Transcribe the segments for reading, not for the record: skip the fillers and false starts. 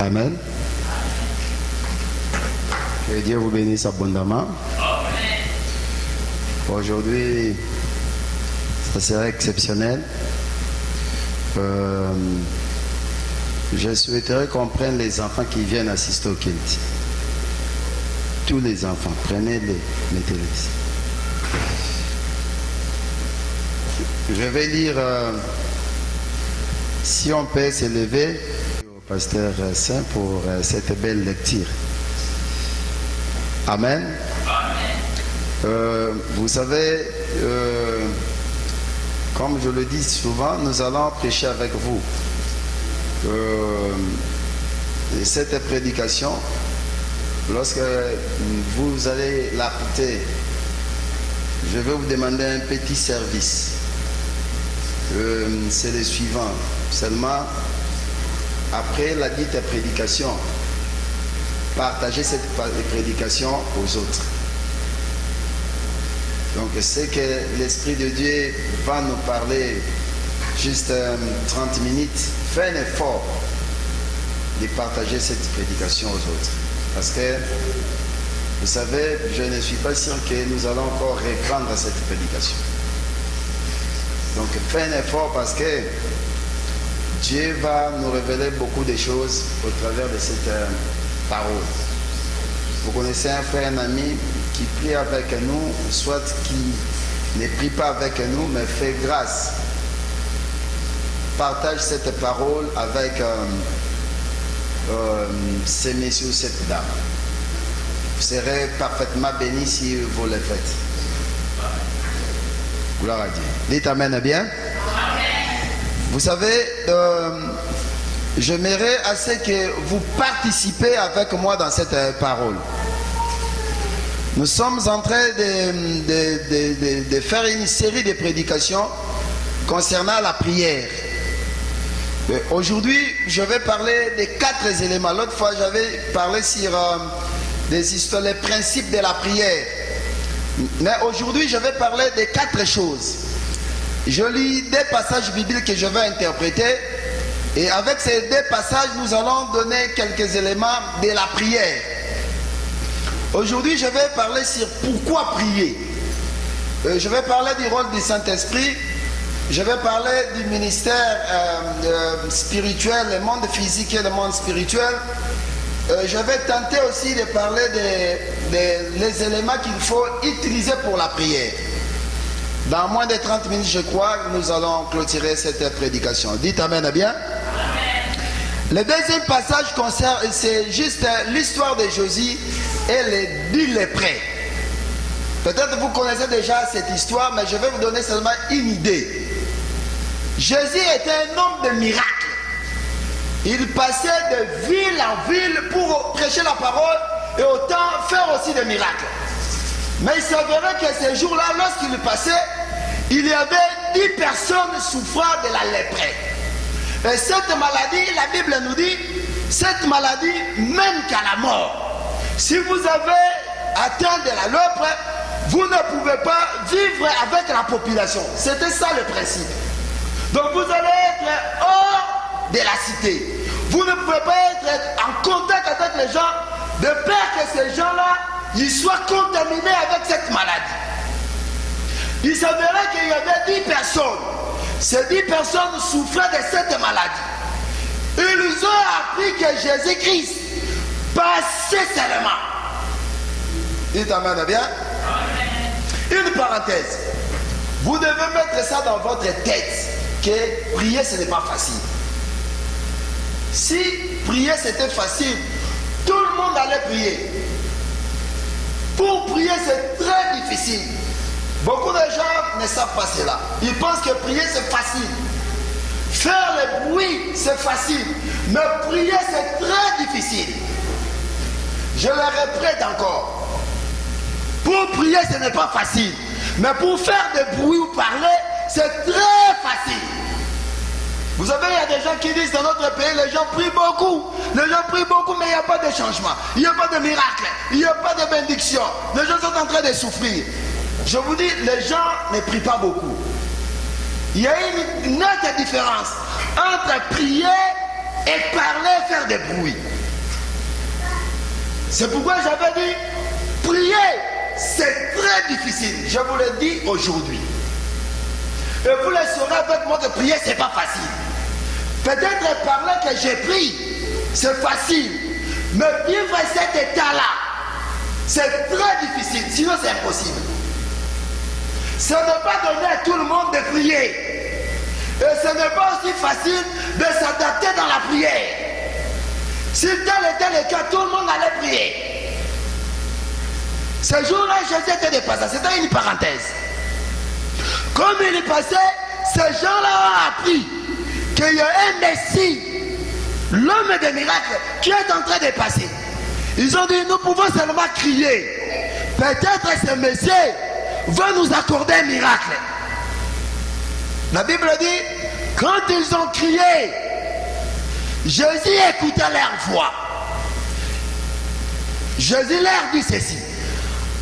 Amen. Que Dieu vous bénisse abondamment. Aujourd'hui, ça sera exceptionnel. Je souhaiterais qu'on prenne les enfants qui viennent assister au culte. Tous les enfants, prenez-les, mettez-les ici. Je vais lire, si on peut s'élever, au pasteur Saint pour cette belle lecture. Amen. Vous savez, comme je le dis souvent, nous allons prêcher avec vous. Cette prédication, lorsque vous allez l'écouter, je vais vous demander un petit service. C'est le suivant. Seulement, après la dite prédication, partagez cette prédication aux autres. Donc, c'est que l'Esprit de Dieu va nous parler juste 30 minutes. Faites un effort de partager cette prédication aux autres. Parce que, vous savez, je ne suis pas sûr que nous allons encore reprendre cette prédication. Donc, faites un effort parce que Dieu va nous révéler beaucoup de choses au travers de cette parole. Vous connaissez un frère, un ami qui prie avec nous, soit qui ne prie pas avec nous, mais fait grâce. Partage cette parole avec ces messieurs, cette dame. Vous serez parfaitement bénis si vous le faites. Gloire à Dieu. Dites Amen bien. Amen. Vous savez, j'aimerais assez que vous participez avec moi dans cette parole. Nous sommes en train de faire une série de prédications concernant la prière. Aujourd'hui, je vais parler de 4 éléments. L'autre fois, j'avais parlé sur des histoires, les principes de la prière. Mais aujourd'hui, je vais parler de 4 choses. Je lis 2 passages bibliques que je vais interpréter. Et avec ces 2 passages, nous allons donner quelques éléments de la prière. Aujourd'hui, je vais parler sur pourquoi prier. Je vais parler du rôle du Saint-Esprit. Je vais parler du ministère spirituel, le monde physique et le monde spirituel. Je vais tenter aussi de parler des éléments qu'il faut utiliser pour la prière. Dans moins de 30 minutes, je crois, nous allons clôturer cette prédication. Dites Amen bien. Amen. Le deuxième passage concerne, c'est juste l'histoire de Josué et les 10 lépreux. Peut-être vous connaissez déjà cette histoire, mais je vais vous donner seulement une idée. Jésus était un homme de miracles. Il passait de ville en ville pour prêcher la parole et autant faire aussi des miracles. Mais il s'avérait que ces jours-là, lorsqu'il passait, il y avait 10 personnes souffrant de la lèpre. Et cette maladie, la Bible nous dit, cette maladie mène qu'à la mort. Si vous avez atteint de la lèpre, vous ne pouvez pas vivre avec la population. C'était ça le principe. Donc vous allez être hors de la cité. Vous ne pouvez pas être en contact avec les gens de peur que ces gens-là ils soient contaminés avec cette maladie. Il s'avérait qu'il y avait 10 personnes. Ces 10 personnes souffraient de cette maladie. Ils ont appris que Jésus-Christ passait seulement. Dites Amen bien. Une parenthèse. Vous devez mettre ça dans votre tête. Que prier ce n'est pas facile. Si prier c'était facile, tout le monde allait prier. Pour prier c'est très difficile. Beaucoup de gens ne savent pas cela. Ils pensent que prier c'est facile. Faire le bruit c'est facile. Mais prier c'est très difficile. Je le répète encore. Pour prier ce n'est pas facile. Mais pour faire des bruits ou parler, c'est très facile. Vous savez, il y a des gens qui disent dans notre pays, les gens prient beaucoup. Les gens prient beaucoup, mais il n'y a pas de changement. Il n'y a pas de miracle. Il n'y a pas de bénédiction. Les gens sont en train de souffrir. Je vous dis, les gens ne prient pas beaucoup. Il y a une nette différence entre prier et parler, faire de bruit. C'est pourquoi j'avais dit, prier, c'est très difficile. Je vous le dis aujourd'hui. Et vous le saurez avec moi que prier, c'est pas facile. Peut-être parler que j'ai pris, c'est facile. Mais vivre cet état-là, c'est très difficile. Sinon, c'est impossible. Ce n'est pas donné à tout le monde de prier. Et ce n'est pas aussi facile de s'adapter dans la prière. Si tel était le cas, tout le monde allait prier. Ce jour-là, Jésus était dépassé. C'était une parenthèse. Comme il est passé, ces gens-là ont appris qu'il y a un Messie, l'homme des miracles, qui est en train de passer. Ils ont dit, nous pouvons seulement crier. Peut-être ce Messie va nous accorder un miracle. La Bible dit, quand ils ont crié, Jésus écouta leur voix. Jésus leur dit ceci,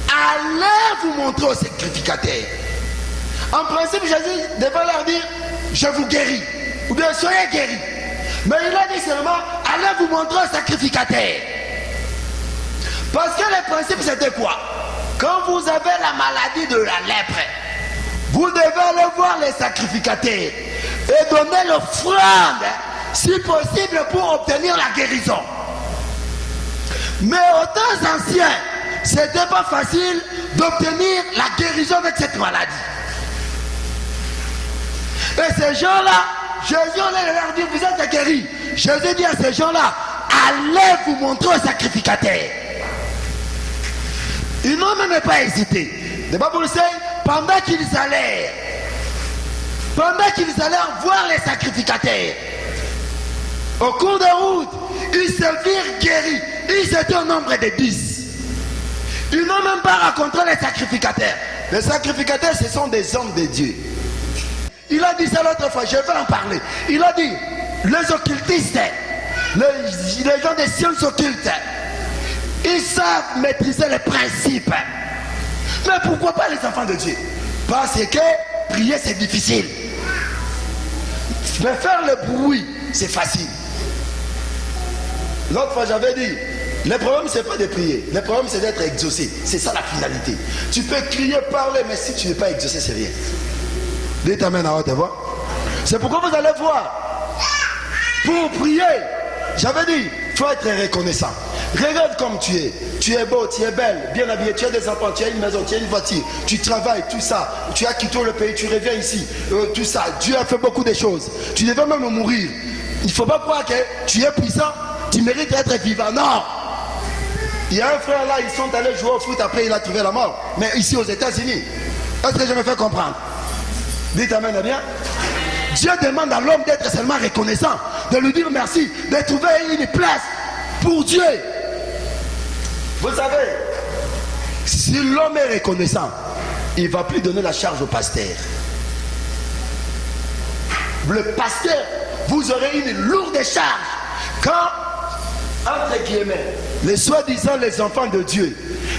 allez vous montrer au sacrificateur. En principe, Jésus devait leur dire, je vous guéris, ou bien soyez guéris. Mais il a dit seulement, allez vous montrer au sacrificateur. Parce que le principe c'était quoi? Quand vous avez la maladie de la lèpre, vous devez aller voir les sacrificateurs et donner l'offrande, si possible, pour obtenir la guérison. Mais aux temps anciens, c'était pas facile d'obtenir la guérison avec cette maladie. Et ces gens-là, Jésus allait leur dire, vous êtes guéris. Jésus dit à ces gens-là, allez vous montrer au sacrificateur. Ils n'ont même pas hésité. Le Bible sait, pendant qu'ils allaient voir les sacrificateurs, au cours de route, ils se virent guéris. Ils étaient au nombre de 10. Ils n'ont même pas rencontré les sacrificateurs. Les sacrificateurs, ce sont des hommes de Dieu. Il a dit ça l'autre fois, je vais en parler. Il a dit, les occultistes, les gens des sciences occultes, ils savent maîtriser les principes. Mais pourquoi pas les enfants de Dieu? Parce que prier c'est difficile. Mais faire le bruit, c'est facile. L'autre fois j'avais dit, le problème c'est pas de prier, le problème c'est d'être exaucé. C'est ça la finalité. Tu peux crier, parler, mais si tu n'es pas exaucé, c'est rien. Dites amen à haute voix. C'est pourquoi vous allez voir. Pour prier, j'avais dit, il faut être reconnaissant. Regarde comme tu es. Tu es beau, tu es belle, bien habillé, tu as des enfants, tu as une maison, tu as une voiture, tu travailles, tout ça. Tu as quitté le pays, tu reviens ici, tout ça. Dieu a fait beaucoup de choses. Tu devais même mourir. Il ne faut pas croire que tu es puissant, tu mérites d'être vivant. Non. Il y a un frère là, ils sont allés jouer au foot, après il a trouvé la mort. Mais ici aux États-Unis, est-ce que je me fais comprendre? Dites amen bien. Dieu demande à l'homme d'être seulement reconnaissant, de lui dire merci, de trouver une place pour Dieu. Vous savez, si l'homme est reconnaissant, il ne va plus donner la charge au pasteur. Le pasteur, vous aurez une lourde charge. Quand, entre guillemets, les soi-disant les enfants de Dieu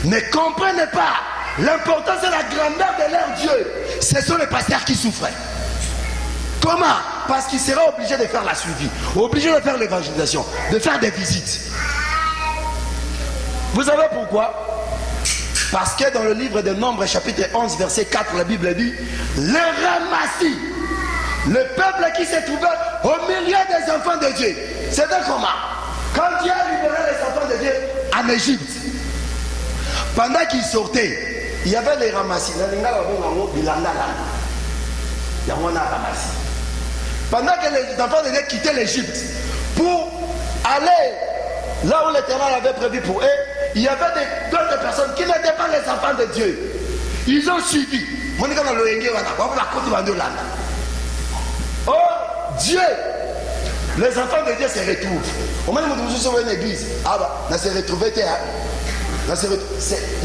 ne comprennent pas l'importance et la grandeur de leur Dieu, ce sont les pasteurs qui souffrent. Comment? Parce qu'il sera obligé de faire la suivi, obligé de faire l'évangélisation, de faire des visites. Vous savez pourquoi? Parce que dans le livre de Nombres, chapitre 11, verset 4, la Bible dit, les ramassis, le peuple qui se trouvait au milieu des enfants de Dieu. C'était comment? Quand Dieu a libéré les enfants de Dieu en Égypte, pendant qu'ils sortaient, il y avait les ramassis. Pendant que les enfants de Dieu quittaient l'Égypte pour aller là où l'Éternel avait prévu pour eux, il y avait d'autres personnes qui n'étaient pas les enfants de Dieu. Ils ont suivi. Oh Dieu, les enfants de Dieu se retrouvent. Au moment où vous êtes une église, ah bah, se retrouver, il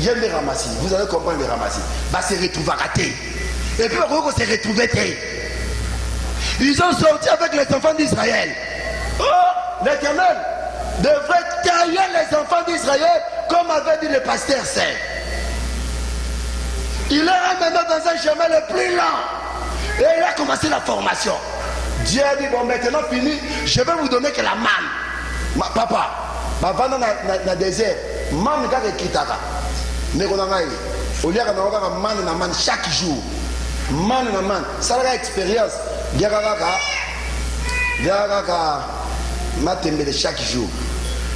y a des ramassis. Vous allez comprendre les ramassis. Bah, se retrouver à rater. Et puis, on se retrouver. Ils ont sorti avec les enfants d'Israël. Oh, l'Éternel devrait tailler les enfants d'Israël comme avait dit le pasteur Saint. Il est maintenant dans un chemin le plus lent. Et il a commencé la formation. Dieu a dit, bon maintenant fini, je vais vous donner que la manne. papa bavanda na désert man kaka ekitaka ndeko na ngai oliaka nango kaka man na man chaque jour man na man salaka expérience biaka kaka matembele chaque jour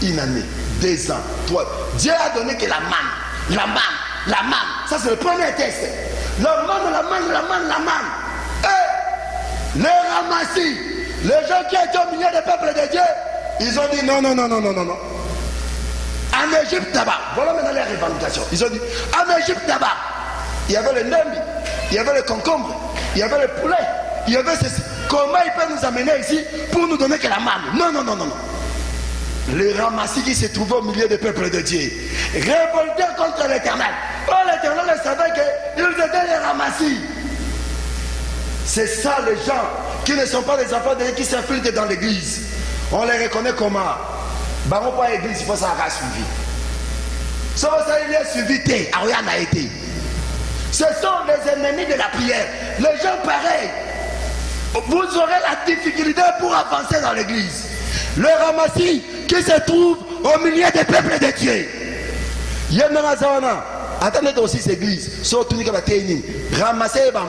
une année 2 ans 3. Dieu a donné que la manne, ça c'est le premier test. La manne. Les ramassis, les gens qui étaient au milieu des peuples de Dieu, ils ont dit non. En Égypte d'abord, voilà maintenant les revendications. Ils ont dit en Égypte d'abord, il y avait le nembi, il y avait le concombre, il y avait le poulet, il y avait ceci. Comment il peut nous amener ici pour nous donner que la manne? Non. Les ramassis qui se trouvaient au milieu des peuples de Dieu révoltaient contre l'Éternel. Oh, l'Éternel savait qu'ils étaient les ramassis. C'est ça les gens qui ne sont pas des enfants de Dieu qui s'infiltrent dans l'église. On les reconnaît comment? Baron pas l'église, il faut ça avoir suivi. Ça il est suivi, rien n'a été. Ce sont les ennemis de la prière. Les gens pareils. Vous aurez la difficulté pour avancer dans l'église. Le ramassis qui se trouve au milieu des peuples de Dieu. Attendez aussi cette église. Surtout que vous avez ramassé ma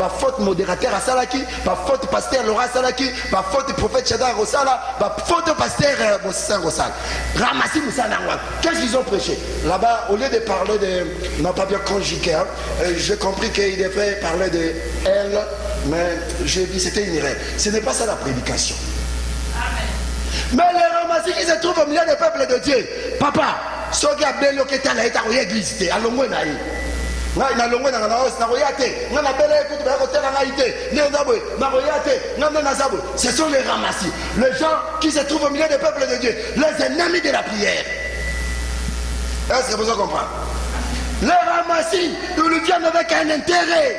faute modérateur à Salaki, ma faute pasteur Laura Salaki, ma faute prophète Chadar Rosala, ma faute pasteur Moussa Rosal. Ramassez Moussa Nangwa. Qu'est-ce qu'ils ont prêché? Là-bas, au lieu de parler de ma pas bien conjugué, j'ai compris qu'il devait parler de elle, mais j'ai dit c'était une erreur. Ce n'est pas ça la prédication. Mais les ramassis qui se trouvent au milieu des peuples de Dieu, papa, ce qui a bello qui est à l'église, à l'ongwe naïe. Ce sont les ramassis, les gens qui se trouvent au milieu des peuples de Dieu, les ennemis de la prière. Est-ce que vous comprenez? Les ramassis, ils nous viennent avec un intérêt.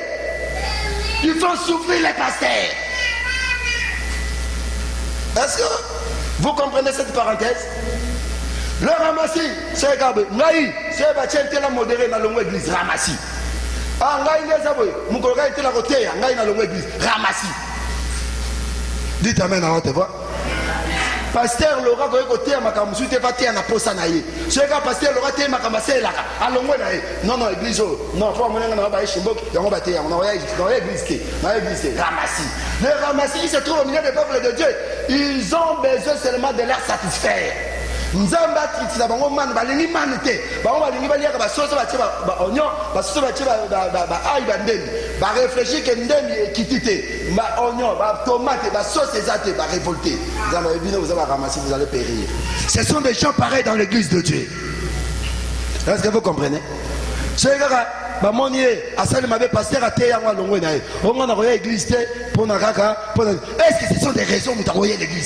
Ils font souffrir les pasteurs. Est-ce que vous comprenez cette parenthèse? Le ramassis, c'est Gabé. Naï, c'est Bachel qui a modéré dans l'église. Ramassis. Ah, Naï, les aboués. Moukoga était la côté. Naï, dans l'église. Ramassis. Dites amen à votre voix. Pasteur Laura, vous avez côté à ma camusou, tu vas tirer à posa naï. Ce gars, pasteur Laura, tu es ma camassé là. À l'ongwe naï. Non, église. Non, faut amener un abaye chimbok. Et on va tirer. On a l'église. Ramassis. Les ramassis, ils se trouvent au milieu des peuples de Dieu. Ils ont besoin seulement de leur satisfaire. Nzamba tritila bango man balingi manete bango balingi baliaka basoso batie ba oignon basoso batie ba ail bandemi ba réfléchir que ndemi ekitite ba oignon ba tomate ba sauce ezate ba révolter nzamba ebino vous allez ramasser, vous allez périr. Ce sont des gens pareils dans l'église de Dieu. Est-ce que vous comprenez? C'est kaka bamoni asali mabe pasteur ate yango alongwe na ye ongo na koya église te pona kaka pona. Est-ce que ce sont des raisons pour koya l'église?